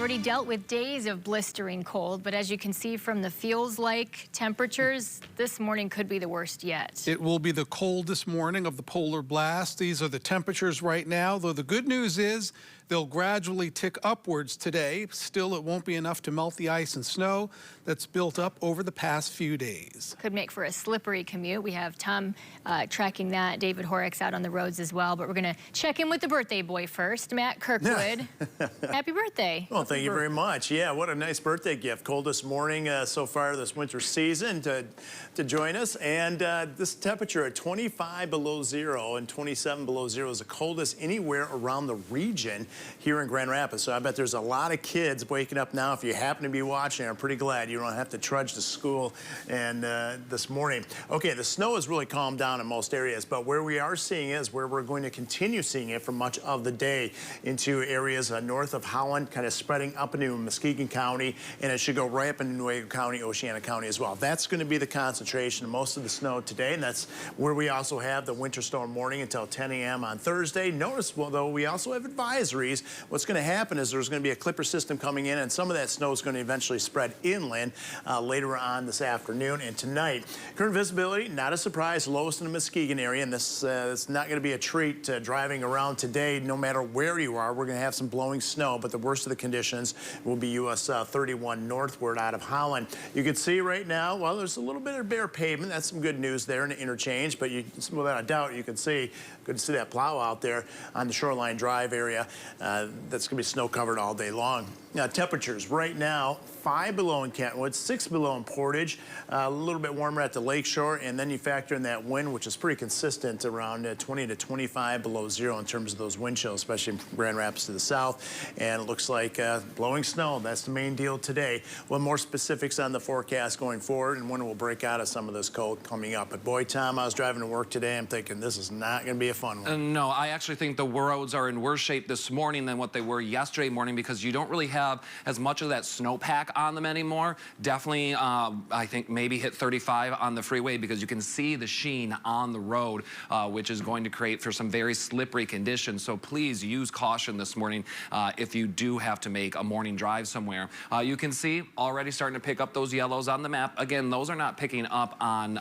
already dealt with days of blistering cold, but as you can see from the feels-like temperatures, this morning could be the worst yet. It will be the coldest morning of the polar blast. These are the temperatures right now, though the good news is they'll gradually tick upwards today. Still, it won't be enough to melt the ice and snow that's built up over the past few days. Could make for a slippery commute. We have Tom tracking that. David Horrocks out on the roads as well, but we're going to check in with the birthday boy first, Matt Kirkwood. Happy birthday. Well, thank you very much. Yeah, what a nice birthday gift. Coldest morning so far this winter season to join us. And this temperature at 25 below zero and 27 below zero is the coldest anywhere around the region here in Grand Rapids. So I bet there's a lot of kids waking up now. If you happen to be watching, I'm pretty glad you don't have to trudge to school and this morning. Okay, the snow has really calmed down in most areas, but where we are seeing is where we're going to continue seeing it for much of the day into areas north of Holland, kind of spreading up into Muskegon County, and it should go right up into Nuevo County, Oceana County as well. That's going to be the concentration of most of the snow today, and that's where we also have the winter storm warning until 10 a.m. on Thursday. Notice, well, though, we also have advisories. What's going to happen is there's going to be a clipper system coming in, and some of that snow is going to eventually spread inland later on this afternoon and tonight. Current visibility, not a surprise, lowest in the Muskegon area, and this is not going to be a treat driving around today. No matter where you are, we're going to have some blowing snow, but the worst of the conditions will be US 31 northward out of Holland. You can see right now, well, there's a little bit of bare pavement. That's some good news there in the interchange, but without a doubt, you can see, good to see that plow out there on the Shoreline Drive area. That's going to be snow covered all day long. Now, temperatures right now, 5 below in Kentwood, 6 below in Portage, a little bit warmer at the lakeshore, and then you factor in that wind, which is pretty consistent around 20 to 25 below zero in terms of those wind chills, especially from Grand Rapids to the south. And it looks like blowing snow. That's the main deal today. Well, more specifics on the forecast going forward and when it will break out of some of this cold coming up. But boy, Tom, I was driving to work today. I'm thinking this is not going to be a fun one. No, I actually think the roads are in worse shape this morning than what they were yesterday morning because you don't really have as much of that snowpack on them anymore. Definitely, I think maybe hit 35 on the freeway because you can see the sheen on the road, which is going to create for some very slippery conditions. So please use caution this morning if you do have to make a morning drive somewhere. You can see already starting to pick up those yellows on the map. Again, those are not picking up on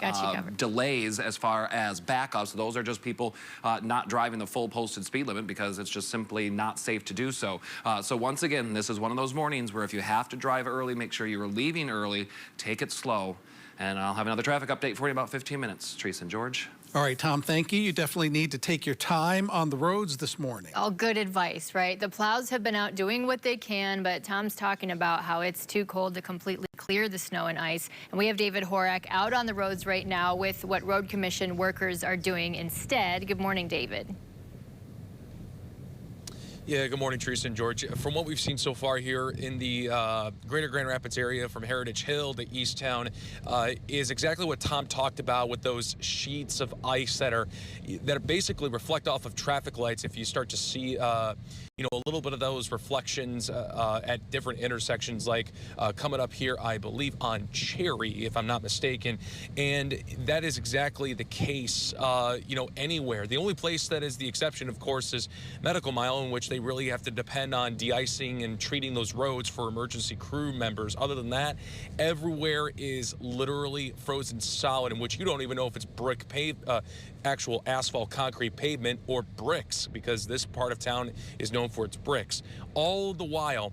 delays as far as backups. Those are just people not driving the full posted speed limit because it's just simply not safe to do so. So once again, this is one of those mornings where if you have to drive early, make sure you're leaving early, take it slow, and I'll have another traffic update for you in about 15 minutes. Teresa and George. All right, Tom, thank you. You definitely need to take your time on the roads this morning. All good advice, right? The plows have been out doing what they can, but Tom's talking about how it's too cold to completely clear the snow and ice. And we have David Horak out on the roads right now with what Road Commission workers are doing instead. Good morning, David. Yeah, good morning, Teresa and George. From what we've seen so far here in the greater Grand Rapids area from Heritage Hill to Easttown is exactly what Tom talked about with those sheets of ice that basically reflect off of traffic lights. If you start to see you know, a little bit of those reflections at different intersections, like coming up here, I believe, on Cherry, if I'm not mistaken. And that is exactly the case, you know, anywhere. The only place that is the exception, of course, is Medical Mile, in which they really have to depend on de-icing and treating those roads for emergency crew members. Other than that, everywhere is literally frozen solid, in which you don't even know if it's brick paved, actual asphalt concrete pavement or bricks, because this part of town is known for its bricks. All the while,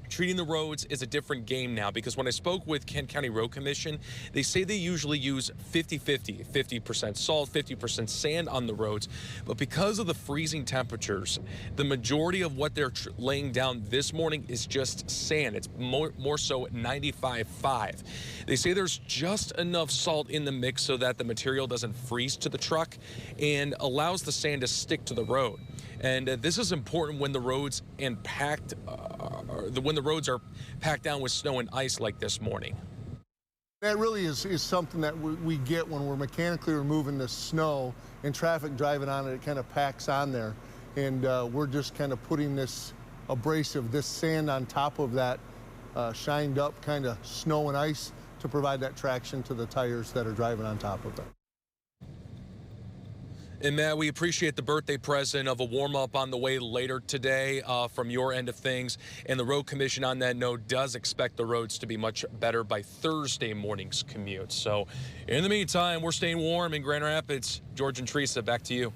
treating the roads is a different game now, because when I spoke with Kent County Road Commission, they say they usually use 50-50, 50% salt, 50% sand on the roads. But because of the freezing temperatures, the majority of what they're laying down this morning is just sand. It's more so 95.5. They say there's just enough salt in the mix so that the material doesn't freeze to the truck and allows the sand to stick to the road. And this is important when the roads when the roads are packed down with snow and ice like this morning. That really is something that we get when we're mechanically removing the snow and traffic driving on it. It kind of packs on there, and we're just kind of putting this abrasive, this sand on top of that shined up kind of snow and ice to provide that traction to the tires that are driving on top of it. And Matt, we appreciate the birthday present of a warm-up on the way later today from your end of things. And the Road Commission on that note does expect the roads to be much better by Thursday morning's commute. So in the meantime, we're staying warm in Grand Rapids. George and Teresa, back to you.